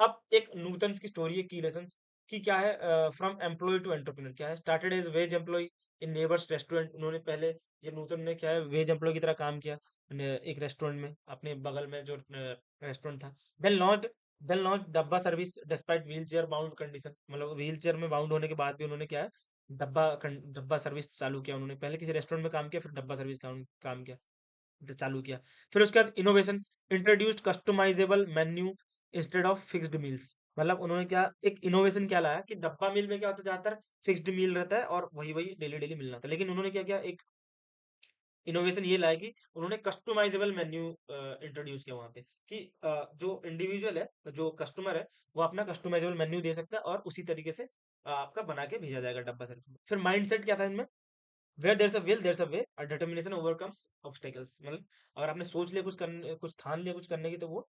अब एक नूतन की स्टोरी है, की लेसन की क्या है, फ्रॉम एम्प्लॉय टू एंटरप्रेन्योर क्या है। Started as veg employee in neighbours restaurant, उन्होंने पहले, ये नूतन ने क्या है, वेज एम्प्लॉय की तरह काम किया एक रेस्टोरेंट में, अपने बगल में जो रेस्टोरेंट था। देन लॉन्च देन लॉन्च डब्बा service despite wheel chair bound condition, मतलब व्हील चेयर में बाउंड होने के बाद भी उन्होंने क्या है, डब्बा सर्विस चालू किया। उन्होंने पहले किसी रेस्टोरेंट में काम किया, फिर डब्बा सर्विस काम किया, चालू किया। फिर उसके बाद innovation, introduced customisable menu instead of fixed meals, मतलब उन्होंने क्या, एक इनोवेशन क्या लाया, कि डब्बा मील में क्या होता है, ज्यादातर फिक्स्ड मील रहता है और वही वही डेली डेली मिलना था। लेकिन उन्होंने क्या किया, एक इनोवेशन ये लाया कि उन्होंने कस्टमाइजेबल मेन्यू इंट्रोड्यूस किया वहां पे, कि जो इंडिविजुअल है, जो कस्टमर है, वो अपना कस्टमाइजेबल मेन्यू दे सकता है, और उसी तरीके से आपका बना के भेजा जाएगा डब्बा सर्विस में। फिर माइंडसेट क्या था इनमें, where there is a will there is a way, और डिटर्मिनेशन ओवरकम्स ऑब्स्टेकल्स, मतलब अगर आपने सोच लिया कुछ करने, कुछ ठान लिया कुछ करने की, तो वो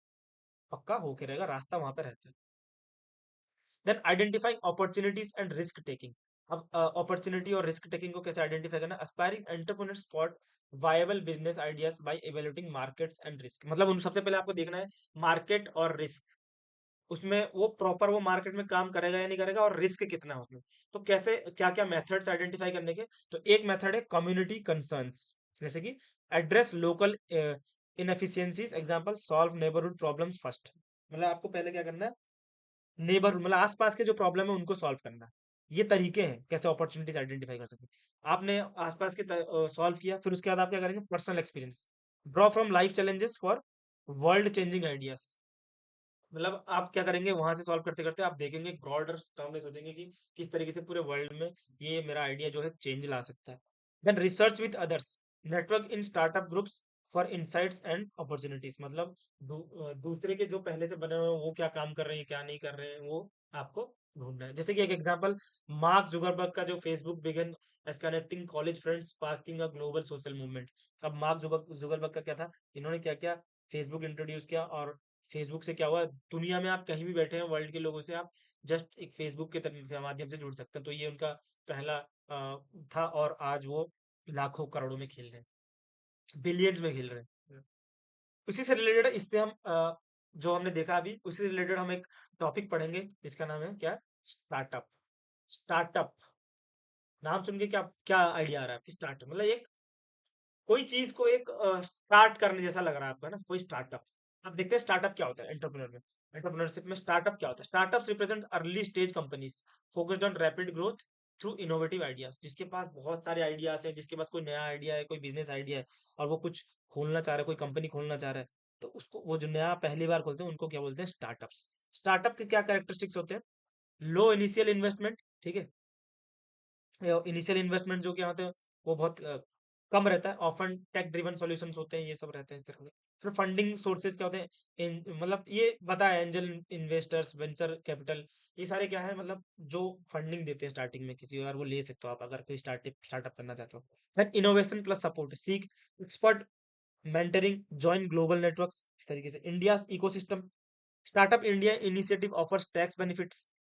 पक्का होके रहेगा, रास्ता वहां पे रहता है। Then identifying opportunities and risk taking. अब अपॉर्चुनिटी और रिस्क टेकिंग को कैसे आइडेंटिफाई करना, aspiring entrepreneur spot viable business ideas by evaluating markets and risk, मतलब उन सबसे पहले आपको देखना है मार्केट और रिस्क, उसमें वो प्रॉपर वो मार्केट में काम करेगा या नहीं करेगा, और रिस्क कितना है उसमें। तो कैसे, क्या क्या मेथड्स आइडेंटिफाई करने के, तो एक मेथड है कम्युनिटी कंसर्न्स, जैसे कि address local inefficiencies, example solve neighbourhood problems first, मतलब आपको पहले क्या करना है, नेबरहुड मतलब आसपास के जो प्रॉब्लम है उनको सॉल्व करना है। ये तरीके हैं कैसे अपॉर्चुनिटीज आइडेंटिफाई कर सकते हैं। आपने आसपास के सॉल्व किया, फिर उसके बाद आप क्या करेंगे, personal experience, draw from life challenges for world changing ideas, मतलब आप क्या करेंगे, वहां से सॉल्व करते करते आप देखेंगे ब्रॉडर टर्म में सोचेंगे कि किस तरीके से पूरे वर्ल्ड में ये मेरा आइडिया जो है चेंज ला सकता है। Then research with others, network in startup groups for insights and opportunities, मतलब दूसरे के जो पहले से बने हुए हैं, वो क्या काम कर रहे हैं क्या नहीं कर रहे हैं, वो आपको ढूंढना है। जैसे कि एक एग्जांपल, मार्क जुगरबर्ग का जो Facebook began as connecting college friends sparking a global social movement. अब मार्क जुगरबर्ग का क्या था, इन्होंने क्या किया, फेसबुक इंट्रोड्यूस किया, और फेसबुक से क्या हुआ, दुनिया में आप कहीं भी बैठे हैं वर्ल्ड के लोगों से आप जस्ट एक फेसबुक के माध्यम से जुड़ सकते हैं। तो ये उनका पहला था, और आज वो लाखों करोड़ों में खेल रहे हैं, बिलियंस में खेल रहे हैं। उसी से रिलेटेड इससे हम जो हमने देखा अभी, उसी से रिलेटेड हम एक टॉपिक पढ़ेंगे, इसका नाम है क्या, स्टार्टअप। स्टार्टअप नाम सुन के क्या क्या आइडिया आ रहा है आपकी, स्टार्टअप मतलब एक कोई चीज को एक स्टार्ट करने जैसा लग रहा है आपको, है ना, कोई स्टार्टअप। अब देखते हैं स्टार्टअप क्या होता है एंटरप्रेन्योर में। एंटरप्रेन्योरशिप में स्टार्टअप क्या होता है, startups represent early stage companies focused on rapid growth through innovative ideas, जिसके पास बहुत सारे आइडियाज हैं, जिसके पास कोई नया आइडिया है, कोई बिजनेस आइडिया है, और वो कुछ खोलना चाह रहा है, कोई कंपनी खोलना चाह रहा है, तो उसको, वो जो नया पहली बार खोलते हैं उनको क्या बोलते हैं, स्टार्टअप्स। स्टार्टअप के क्या कैरेक्टरिस्टिक्स होते हैं, लो इनिशियल इन्वेस्टमेंट, ठीक है, इनिशियल इन्वेस्टमेंट जो क्या होते हैं वो बहुत कम रहता है, ऑफन टेक ड्रिवन सॉल्यूशंस होते हैं, ये सब रहते हैं इस तरह के। फिर फंडिंग सोर्सेज क्या होते हैं, मतलब ये बताया, एंजल इन्वेस्टर्स, वेंचर कैपिटल, ये सारे क्या है, मतलब जो फंडिंग देते हैं स्टार्टिंग में किसी, अगर वो ले सकते हो आप, अगर कोई स्टार्टअप स्टार्टअप करना चाहते हो। फिर innovation plus support, seek expert mentoring, join global networks, इस तरीके से India ecosystem. Startup India initiative offers tax benefits,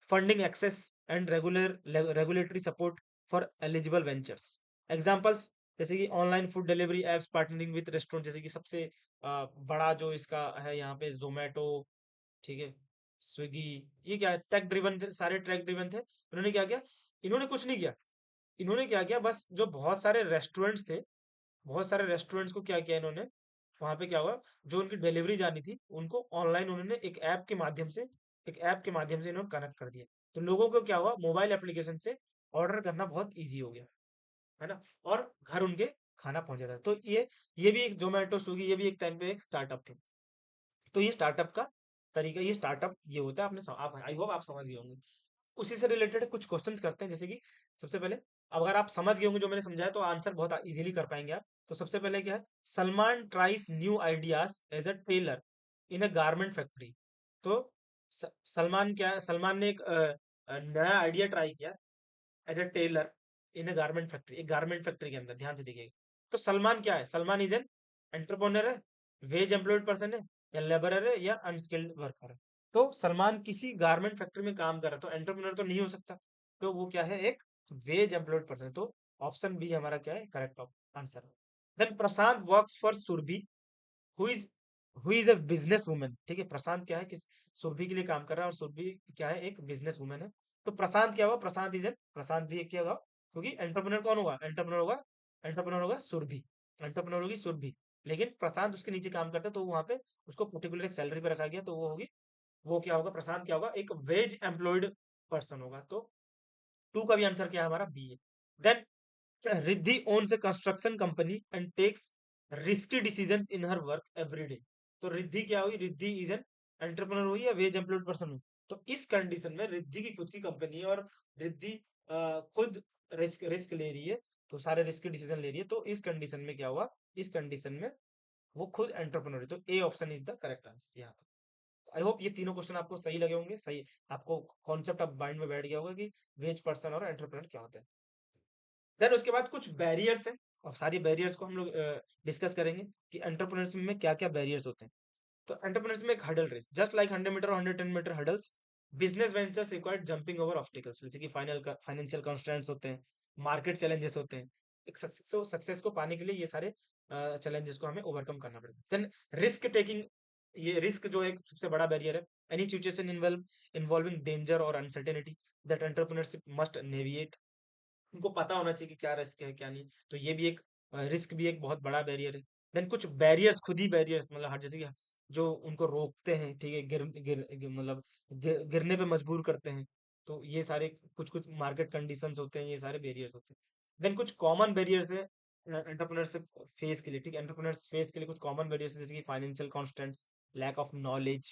funding access, and regulatory support for eligible ventures. Examples जैसे कि online food delivery apps partnering with restaurant, जैसे कि सबसे बड़ा जो इसका है यहाँ पे जोमेटो, ठीक है, स्विगी, ये क्या है, टेक ड्रिवन थे, सारे टेक ड्रिवन थे। इन्होंने क्या किया, इन्होंने कुछ नहीं किया, इन्होंने क्या किया, बस जो बहुत सारे रेस्टोरेंट्स थे, बहुत सारे रेस्टोरेंट्स को क्या किया इन्होंने, वहां पे क्या हुआ, जो उनकी डिलीवरी जानी थी उनको ऑनलाइन उन्होंने एक ऐप के माध्यम से इन्होंने कनेक्ट कर दिया। तो लोगों को क्या हुआ, मोबाइल एप्लीकेशन से ऑर्डर करना बहुत ईजी हो गया, है ना, और घर उनके खाना पहुंच जाता है। तो ये भी एक जोमेटो स्विगी, ये भी एक टाइम पे एक स्टार्टअप थे। तो ये स्टार्टअप का तरीका, ये स्टार्टअप ये होता है, आप आई होप आप समझ गए होंगे। उसी से रिलेटेड कुछ क्वेश्चंस करते हैं, जैसे कि सबसे पहले, अगर आप समझ गए होंगे जो मैंने समझाया तो आंसर बहुत इजीली कर पाएंगे आप। तो सबसे पहले क्या है, Salman tries new ideas as a tailor in a garment factory. तो सलमान क्या है, सलमान ने एक नया आइडिया ट्राई किया as a tailor in a garment factory, एक गारमेंट फैक्ट्री के अंदर, ध्यान से देखिएगा। तो सलमान क्या है, सलमान इज एन एंटरप्रेन्योर है, वेज एम्प्लॉयड पर्सन है, या लेबरर है, या अनस्किल्ड वर्कर है। तो सलमान किसी गारमेंट फैक्ट्री में काम कर रहा है, तो एंटरप्रेन्योर तो नहीं हो सकता, तो वो क्या है, एक वेज एम्प्लॉयड पर्सन। तो ऑप्शन बी हमारा क्या है, correct answer. Then Prashant works for Surabhi, who is who is a business woman, ठीक है, प्रशांत क्या है, किस सुरभि के लिए काम कर रहा है, और सुरभि क्या है, एक बिजनेस वुमन है। तो प्रशांत क्या हुआ, प्रशांत इज एन, प्रशांत भी एक क्या होगा, क्योंकि एंटरप्रेन्योर कौन होगा, एंटरप्रेन्योर होगा सुरभि, एंटरप्रेन्योर होगी सुरभि, लेकिन प्रशांत उसके नीचे काम करता है, तो वहां पे उसको पर्टिकुलर एक सैलरी पे रखा गया, तो वो होगी, वो क्या होगा, प्रशांत क्या होगा, एक वेज एम्प्लॉयड पर्सन होगा। तो टू का भी आंसर क्या है, हमारा बी है। Then Riddhi owns a construction company and takes risky decisions in her work every day। तो रिद्धि क्या हुई, रिद्धि इज एन एंटरप्रेन्योर हुई या वेज एम्प्लॉयड पर्सन हुई। तो इस कंडीशन में रिद्धि की खुद की कंपनी है, और रिद्धि खुद रिस्क रिस्क ले रही है, तो सारे रिस्क डिसीजन ले रही है। तो इस कंडीशन में क्या हुआ, इस कंडीशन में वो खुद एंटरप्रेन्योर है। तो A option is the correct answer यहाँ पर। आई होप ये तीनों क्वेश्चन आपको सही लगे होंगे, सही आपको कॉन्सेप्ट अब माइंड में बैठ गया होगा कि वेज पर्सन और एंटरप्रेन्योर क्या होता है। देन उसके बाद कुछ बैरियर्स हैं, और सारी बैरियर्स को हम लोग डिस्कस करेंगे कि एंटरप्रेन्योरशिप में क्या क्या बैरियर्स होते हैं। तो एंटरप्रेन्योरशिप में एक hurdle race, just like 100 metre और 110 metre hurdles, business ventures required jumping over obstacles, जैसे कि फाइनेंशियल कंस्ट्रेंट्स होते हैं, मार्केट चैलेंजेस होते हैं। एक सक्सेस को पाने के लिए ये सारे चैलेंजेस को हमें ओवरकम करना पड़ेगा। देन रिस्क टेकिंग, ये रिस्क जो एक सबसे बड़ा बैरियर है, एनी सिचुएशन इन्वॉल्विंग डेंजर और अनसर्टेनिटी दैट एंटरप्रेन्योरशिप मस्ट नेविएट, उनको पता होना चाहिए कि क्या रिस्क है क्या नहीं। तो ये भी एक रिस्क भी एक बहुत बड़ा बैरियर है। देन कुछ बैरियर्स, खुद ही बैरियर्स, मतलब हर, जैसे कि जो उनको रोकते हैं, ठीक है, मतलब गिरने पे मजबूर करते हैं। तो ये सारे कुछ कुछ मार्केट कंडीशंस होते हैं, ये सारे बैरियर्स होते हैं। देन कुछ कॉमन बैरियर्स है एंटरप्रेन्योरशिप फेस के लिए, ठीक है, एंटरप्रेन्योर्स फेस के लिए कुछ कॉमन बैरियर्स, जैसे कि financial constants, lack of knowledge,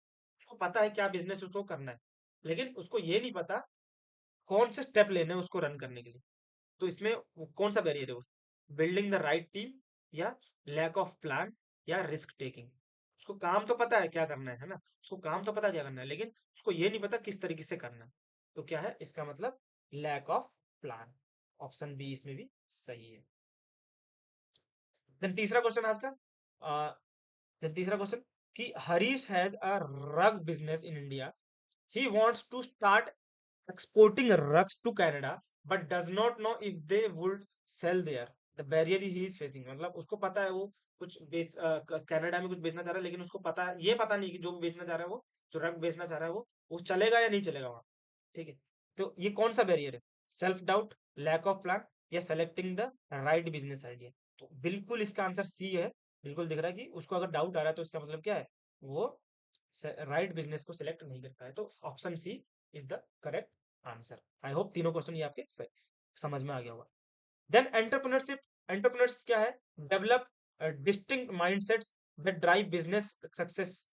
उसको पता है क्या बिजनेस उसको करना है, लेकिन उसको ये नहीं पता कौन से स्टेप लेने हैं उसको रन करने के लिए। तो इसमें कौन सा बैरियर है? बिल्डिंग द राइट टीम, या लैक ऑफ प्लान, या रिस्क टेकिंग। उसको काम तो पता है क्या करना है ना, उसको काम तो पता है क्या करना है, लेकिन उसको ये नहीं पता किस तरीके से करना है। तो क्या है इसका मतलब? Lack of plan. Option B इसमें भी सही है। देन तीसरा क्वेश्चन आज का, देन तीसरा क्वेश्चन कि हरीश हैज अ रग business in India, he wants to start exporting rugs to Canada but does not know if they would sell there. The barrier he is facing, मतलब उसको पता है वो कुछ कनाडा में कुछ बेचना चाह रहा है, लेकिन उसको पता है, ये पता नहीं कि जो बेचना चाह रहा है वो, जो रग बेचना चाह रहा है वो चलेगा या नहीं चलेगा वहां। ठीक है, तो ये कौन सा बैरियर है? Self doubt, lack of plan, या selecting the right business idea. तो बिल्कुल इसका आंसर सी है। बिल्कुल दिख रहा है कि उसको अगर डाउट आ रहा है तो इसका मतलब क्या है? वो राइट बिजनेस को सिलेक्ट नहीं कर पाए। तो option C is the correct answer. I hope तीनों क्वेश्चन ये आपके समझ में आ गया होगा। देन एंटरप्रेन्योरशिप, एंटरप्रेन्योर्स क्या है? Develop distinct mindsets that drive business success.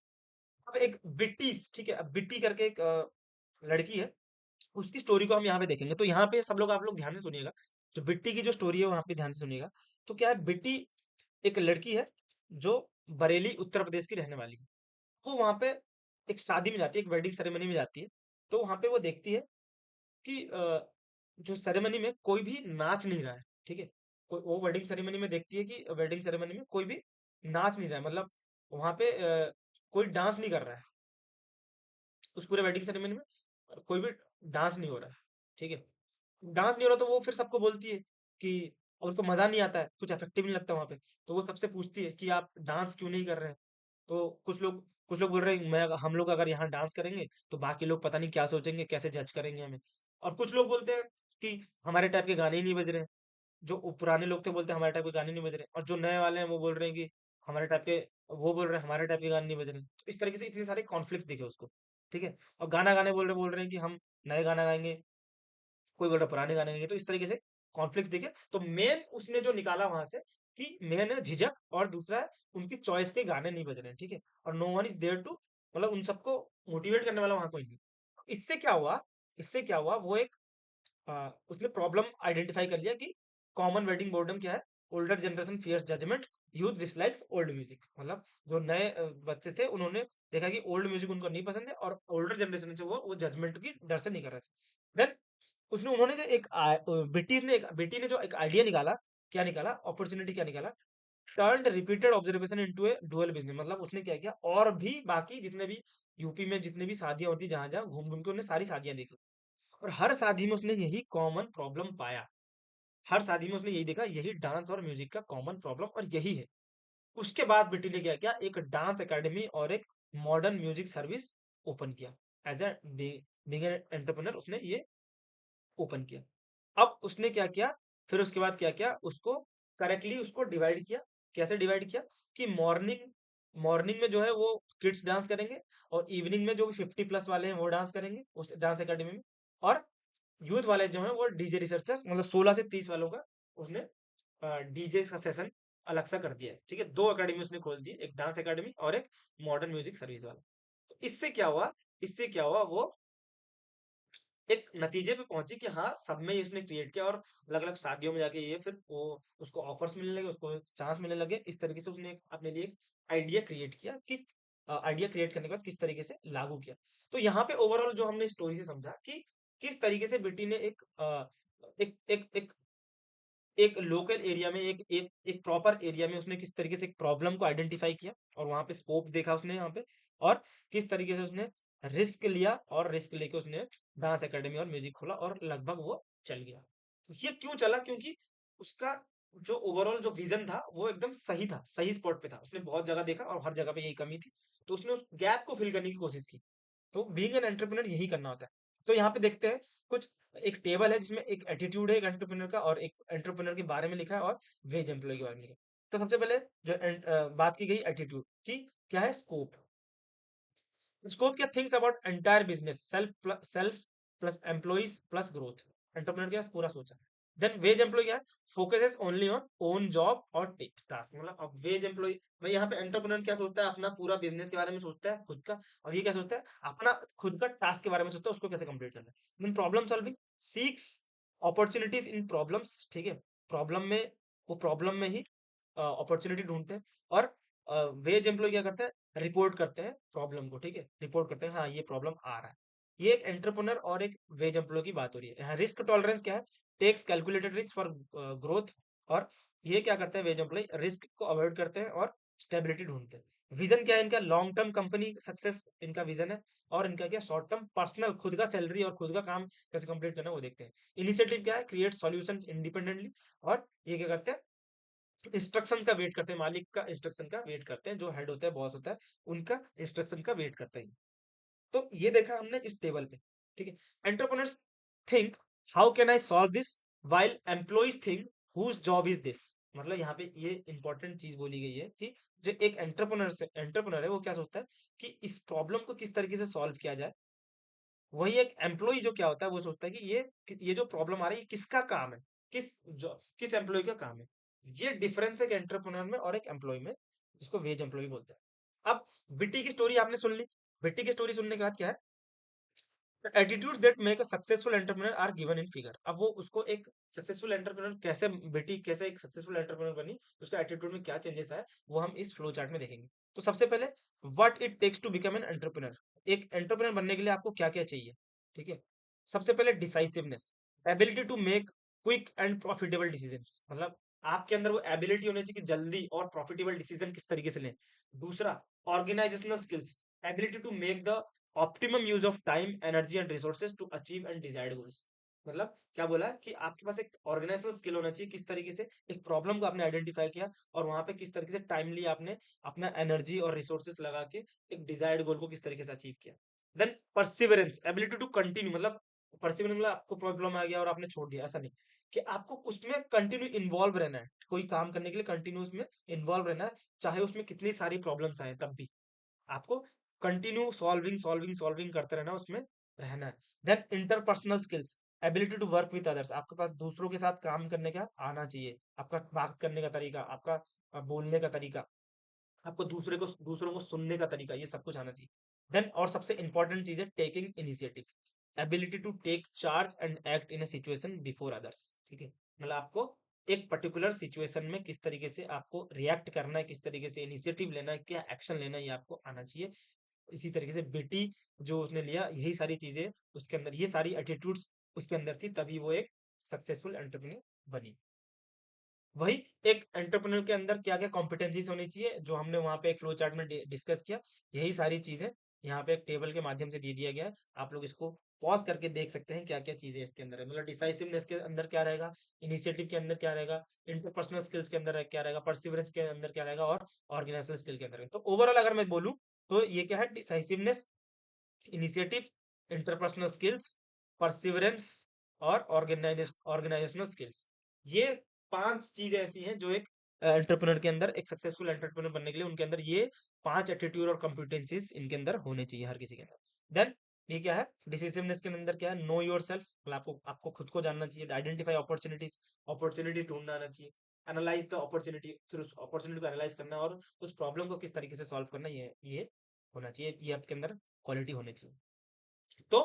अब एक बिट्टी, ठीक है, अब बिट्टी करके एक लड़की है, उसकी स्टोरी को हम यहाँ पे देखेंगे। तो यहाँ पे सब लोग, आप लोग ध्यान से सुनिएगा, जो बिट्टी की जो स्टोरी है वहां पे ध्यान से सुनिएगा। तो क्या है, बिट्टी एक लड़की है जो बरेली उत्तर प्रदेश की रहने वाली है। वो वहां पे एक शादी में जाती है, एक वेडिंग सेरेमनी में जाती है। तो वहां पे वो देखती है कि जो सेरेमनी में कोई भी नाच नहीं रहा है। ठीक है, कोई वो वेडिंग सेरेमनी में देखती है कि वेडिंग सेरेमनी में कोई भी नाच नहीं रहा है, मतलब वहां पे कोई डांस नहीं कर रहा है उस पूरे वेडिंग सेरेमनी में, कोई भी डांस नहीं हो रहा है। ठीक है, डांस नहीं हो रहा तो वो फिर सबको बोलती है कि, और उसको मजा नहीं आता है, कुछ इफेक्टिव नहीं लगता वहां पे। तो वो सबसे पूछती है कि आप डांस क्यों नहीं कर रहे हैं? तो कुछ लोग बोल रहे हैं, मैं हम लोग अगर यहाँ डांस करेंगे तो बाकी लोग पता नहीं क्या सोचेंगे, कैसे जज करेंगे हमें। और कुछ लोग बोलते हैं कि हमारे टाइप के गाने ही नहीं बज रहे हैं। जो पुराने लोग थे बोलते हैं हमारे टाइप के गाने नहीं बज रहे, और जो नए वाले हैं वो बोल रहे हैं कि हमारे टाइप के, वो बोल रहे हैं हमारे टाइप के गाने नहीं बज रहे। तो इस तरीके से इतने सारे कॉन्फ्लिक्ट्स दिखे उसको। ठीक है, और गाना गाने बोल रहे हैं कि हम नए गाना गाएंगे, कोई बोल रहा है पुराने गाने गाएंगे। तो इस तरीके से कॉन्फ्लिक्ट्स दिखे। तो मेन उसने जो निकाला वहां से कि मेन है झिझक, और दूसरा है उनकी चॉइस के गाने नहीं बज रहे हैं। ठीक है, और no one is there to, मतलब उन सबको मोटिवेट करने वाला वहां कोई नहीं। इससे क्या हुआ? इससे क्या हुआ, वो एक उसने प्रॉब्लम आइडेंटिफाई कर लिया कि कॉमन वेडिंग बोर्डम क्या है? Older generation fears judgement, youth dislikes old music. मतलब जो नए बच्चे थे उन्होंने देखा कि ओल्ड म्यूजिक उनको नहीं पसंद है, और ओल्डर जनरेशन से वो जजमेंट की डर से नहीं कर रहे थे। देन उसने उन्होंने जो एक बेटी ने जो एक आइडिया निकाला, क्या निकाला, अपॉर्चुनिटी क्या निकाला? Turned repeated observation into A dual business. मतलब उसने क्या किया, और भी बाकी जितने भी यूपी में जितने भी शादियां होती, जहां जहां घूम घूम के उन्हें सारी शादियां देखी, और हर शादी में उसने यही कॉमन प्रॉब्लम पाया। हर शादी में उसने यही देखा, यही डांस और म्यूजिक का कॉमन प्रॉब्लम और यही है। उसके बाद बेटी ने क्या किया, एक डांस एकेडमी और एक मॉडर्न म्यूजिक सर्विस ओपन किया। एज ए बिगिनर एंटरप्रेन्योर उसने ये ओपन किया। अब उसने क्या किया, फिर उसके बाद क्या किया, उसको करेक्टली उसको डिवाइड किया। कैसे डिवाइड किया? कि मॉर्निंग मॉर्निंग में जो है वो किड्स डांस करेंगे, और इवनिंग में जो भी 50+ वाले हैं वो डांस करेंगे उस डांस एकेडमी में, और यूथ वाले जो है वो डीजे रिसर्चर्स, मतलब 16 से 30 वालों का उसने डीजे का सेशन अलग सा कर दिया है। ठीक है, दो अकेडमी उसने खोल दी, एक डांस एकेडमी और एक मॉडर्न म्यूजिक सर्विस वाला। तो इससे क्या हुआ, वो एक नतीजे पे पहुंची कि हाँ, सब में इसने क्रिएट किया, और अलग अलग शादियों में जाके ये फिर वो उसको ऑफर्स मिलने लगे, उसको चांस मिलने लगे। इस तरीके से उसने अपने लिए एक आइडिया क्रिएट किया, किस आइडिया क्रिएट करने के बाद किस तरीके से लागू किया। तो यहाँ पे ओवरऑल जो हमने स्टोरी से समझा कि किस तरीके से बेटी ने एक एक लोकल एरिया में, एक प्रॉपर एरिया में उसने किस तरीके से एक प्रॉब्लम को आइडेंटिफाई किया, और वहां पे स्कोप देखा उसने यहाँ पे, और किस तरीके से उसने रिस्क लिया, और रिस्क लेके उसने डांस एकेडमी और म्यूजिक खोला, और लगभग वो चल गया। तो ये क्यों चला? क्योंकि उसका जो ओवरऑल जो विजन था वो एकदम सही था, सही स्पॉट पे था। उसने बहुत जगह देखा और हर जगह पे यही कमी थी, तो उसने उस गैप को फिल करने की कोशिश की। तो बीइंग एन एंटरप्रेन्योर यही करना होता है। तो यहाँ पे देखते हैं कुछ, एक टेबल है जिसमें एक एटीट्यूड है एक एंटरप्रेन्योर का, और एक एंटरप्रेन्योर के बारे में लिखा है, और वेज एम्प्लॉय के बारे में लिखा है। तो सबसे पहले जो बात की गई एटीट्यूड की, क्या है? स्कोप। स्कोप क्या? Thinks about entire business, self plus employees plus growth. Entrepreneur क्या पूरा सोचा। देन वेज एम्प्लॉय क्या है, focuses only on own job और टास्क। मतलब अब वेज एम्प्लॉय, भाई यहाँ पे एंटरप्रेन्योर क्या सोचता है, अपना पूरा बिजनेस के बारे में सोचता है खुद का, और ये क्या सोचता है, अपना खुद का टास्क के बारे में सोचता है, उसको कैसे कंप्लीट करना है। Then problem solving, seeks opportunities in problems, ठीक है, प्रॉब्लम में, वो प्रॉब्लम में ही अपॉर्चुनिटी ढूंढते हैं। और वेज एम्प्लॉय क्या करते हैं, रिपोर्ट करते हैं प्रॉब्लम को, ठीक है, रिपोर्ट करते हैं, हाँ ये प्रॉब्लम आ रहा है। ये एक एंटरप्रेन्योर और एक वेज एम्प्लॉय की बात हो रही है। यहाँ रिस्क टॉलरेंस क्या है, takes calculated risk for growth. और ये क्या करते हैं, वेज एम्प्लॉय रिस्क को अवॉइड करते हैं और स्टेबिलिटी ढूंढते हैं। विजन क्या है इनका, लॉन्ग टर्म कंपनी सक्सेस इनका विजन है। और इनका क्या, शॉर्ट टर्म पर्सनल खुद का सैलरी और खुद का काम कैसे कंप्लीट करना है वो देखते हैं। इनिशिएटिव क्या है, क्रिएट सॉल्यूशंस इंडिपेंडेंटली। और ये क्या करते हैं, इंस्ट्रक्शन का वेट करते हैं, मालिक का इंस्ट्रक्शन का वेट करते हैं, जो हेड होता है, बॉस होता है, उनका इंस्ट्रक्शन का वेट करते हैं। तो ये देखा हमने इस टेबल पे, ठीक है। Entrepreneurs think how can I solve this, while employees think whose job is this. मतलब यहाँ पे ये इंपॉर्टेंट चीज बोली गई है कि जो एक एंटरप्रेन्योर है वो क्या सोचता है कि इस प्रॉब्लम को किस तरीके से सॉल्व किया जाए। वही एक एम्प्लॉय जो क्या होता है वो सोचता है कि ये जो प्रॉब्लम आ रही है ये किसका काम है, किस एम्प्लॉय का काम है। ये डिफरेंस है एक एंटरप्रेन्योर में और एक एम्प्लॉय में, जिसको वेज एम्प्लॉय बोलते हैं। अब बिट्टी की स्टोरी आपने सुन ली। बिट्टी की स्टोरी सुनने के बाद क्या है, attitudes that make a successful entrepreneur are given in figure. अब वो उसको एक सक्सेसफुल एंटरप्रेन्योर कैसे, बेटी कैसे एक सक्सेसफुल एंटरप्रेन्योर बनी, उसका एटीट्यूड में क्या चेंजेस आए, वो हम इस फ्लो चार्ट में देखेंगे। तो सबसे पहले, what it takes to become an entrepreneur. एक एंटरप्रेन्योर बनने के लिए आपको क्या क्या चाहिए, ठीक है। सबसे पहले decisiveness, ability to make quick and profitable decisions. मतलब आपके अंदर वो एबिलिटी होनी चाहिए कि जल्दी और प्रॉफिटेबल डिसीजन किस तरीके से लें। दूसरा, organisational skills, ability to make the optimum use of time energy and resources to achieve and desired goals. मतलब क्या बोला है कि आपके पास एक ऑर्गेनाइजेशनल स्किल होना चाहिए, किस तरीके से एक प्रॉब्लम को आपने आइडेंटिफाई किया और वहां पे किस तरीके से टाइमली आपने अपना एनर्जी और रिसोर्सेज लगा के एक डिजायर्ड गोल को किस तरीके से अचीव किया। Then perseverance, ability to continue. मतलब परसिवरेंस मतलब आपको प्रॉब्लम आ गया और आपने छोड़ दिया, ऐसा नहीं, कि आपको उसमें कंटिन्यू इन्वॉल्व रहना है, कोई काम करने के लिए कंटिन्यू उसमें इन्वॉल्व रहना है, चाहे उसमें कितनी सारी प्रॉब्लम्स आए तब भी आपको कंटिन्यू सॉल्विंग सॉल्विंग सॉल्विंग करते रहना, उसमें रहना है। Then interpersonal skills, ability to work with others. आपके पास दूसरों के साथ काम करने का आना चाहिए, आपका बात करने का तरीका, आपका बोलने का तरीका, आपको दूसरों को सुनने का तरीका, ये सब कुछ आना चाहिए। देन और सबसे इंपॉर्टेंट चीज है taking initiative, ability to take charge and act in a situation before others, ठीक है। मतलब आपको एक पर्टिकुलर सिचुएशन में किस तरीके से आपको रिएक्ट करना है, किस तरीके से इनिशिएटिव लेना है, क्या एक्शन लेना है, ये आपको आना चाहिए। इसी तरीके से बेटी जो उसने लिया, यही सारी चीजें उसके अंदर, ये सारी एटीट्यूड्स उसके अंदर थी, तभी वो एक सक्सेसफुल एंटरप्रेन्योर बनी। वही एक एंटरप्रेन्योर के अंदर क्या क्या कॉम्पिटेंसीज होनी चाहिए, जो हमने वहां पे एक फ्लो चार्ट में डिस्कस किया, यही सारी चीजें यहाँ पे एक टेबल के माध्यम से दे दिया गया है। आप लोग इसको पॉज करके देख सकते हैं क्या क्या चीजें इसके अंदर है। मतलब डिसाइसिवनेस के अंदर क्या रहेगा, इनिशिएटिव के अंदर क्या रहेगा, इंटरपर्सनल स्किल्स के अंदर क्या रहेगा, परसिवरेंस के अंदर क्या रहेगा, और ऑर्गेनाइजेशनल स्किल के अंदर। तो ओवरऑल अगर मैं बोलूँ तो ये क्या है, decisiveness, initiative, interpersonal skills, perseverance और ऑर्गेनाइजेशनल स्किल्स। ये पांच चीजें ऐसी हैं जो एक एंटरप्रेन्योर के अंदर, एक सक्सेसफुल एंटरप्रेन्योर बनने के लिए उनके अंदर ये पांच एटीट्यूड और कॉम्पिटेंसीज इनके अंदर होने चाहिए हर किसी के अंदर। देन ये क्या है, डिसिसिवनेस के अंदर क्या है, नो योर सेल्फ, मतलब आपको आपको खुद को जानना चाहिए। आइडेंटिफाई अपॉर्चुनिटीज, अपॉर्चुनिटी ढूंढना आना चाहिए। एनालाइज द अपॉर्चुनिटी, फिर उस अपॉर्चुनिटी को एनालाइज करना और उस प्रॉब्लम को किस तरीके से सॉल्व करना, ये होना चाहिए, ये आपके अंदर क्वालिटी होनी चाहिए। तो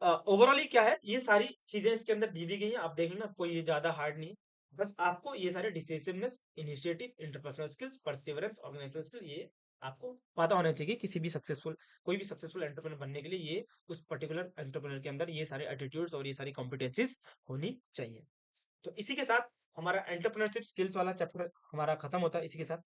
ओवरऑली क्या है, ये सारी चीजें इसके अंदर दी गई हैं, आप देख लेना, कोई ये ज्यादा हार्ड नहीं है। बस आपको ये सारे decisiveness, initiative, interpersonal skills, perseverance, organisational skill, ये आपको पता होना चाहिए। किसी भी सक्सेसफुल, कोई भी सक्सेसफुल एंटरप्रेन्योर बनने के लिए ये उस पर्टिकुलर एंटरप्रेन्योर के अंदर ये सारे एटीट्यूड्स और ये सारी कॉम्पिटेंसीज होनी चाहिए। तो इसी के साथ हमारा एंटरप्रेन्योरशिप स्किल्स वाला चैप्टर हमारा खत्म होता है इसी के साथ।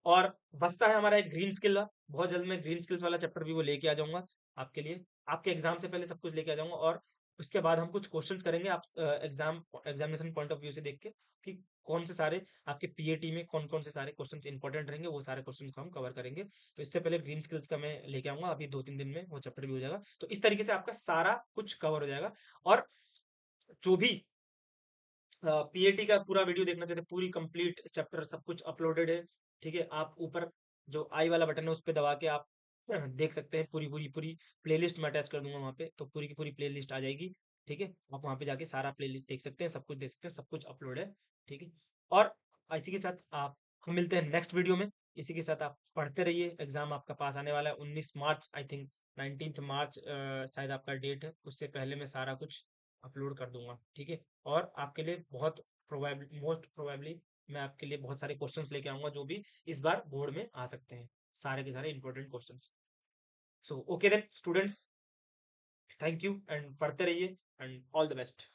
और बचता है हमारा एक ग्रीन स्किल का। बहुत जल्द मैं ग्रीन स्किल्स वाला चैप्टर भी वो लेके आ जाऊंगा आपके लिए, आपके एग्जाम से पहले सब कुछ लेके आ जाऊंगा। और उसके बाद हम कुछ क्वेश्चंस करेंगे आप एग्जामिनेशन पॉइंट ऑफ व्यू से देख के, कि कौन से सारे आपके पीएटी में कौन कौन से सारे क्वेश्चंस इंपॉर्टेंट रहेंगे, वो सारे क्वेश्चंस को हम कवर करेंगे। तो इससे पहले ग्रीन स्किल्स का मैं लेके आऊंगा, अभी 2-3 दिन में वो चैप्टर भी हो जाएगा। तो इस तरीके से आपका सारा कुछ कवर हो जाएगा। और जो भी पीएटी का पूरा वीडियो देखना चाहते हैं, पूरी कंप्लीट चैप्टर सब कुछ अपलोडेड है, ठीक है। आप ऊपर जो आई वाला बटन है उस पर दबा के आप देख सकते हैं, पूरी पूरी पूरी प्लेलिस्ट मैं अटैच कर दूंगा वहां पे, तो पूरी की पूरी प्लेलिस्ट आ जाएगी। ठीक है, आप वहाँ पे जाके सारा प्लेलिस्ट देख सकते हैं, सब कुछ देख सकते हैं, सब कुछ अपलोड है। ठीक है, और इसी के साथ आप हम मिलते हैं नेक्स्ट वीडियो में। इसी के साथ आप पढ़ते रहिए, एग्जाम आपका पास आने वाला है 19 मार्च, आई थिंक 19 मार्च शायद आपका डेट है, उससे पहले मैं सारा कुछ अपलोड कर दूंगा। ठीक है, और आपके लिए बहुत प्रोबेबली, मोस्ट प्रोबेबली मैं आपके लिए बहुत सारे क्वेश्चंस लेके आऊंगा जो भी इस बार बोर्ड में आ सकते हैं, सारे के सारे important questions. So okay then students, thank you and पढ़ते रहिए एंड ऑल द बेस्ट।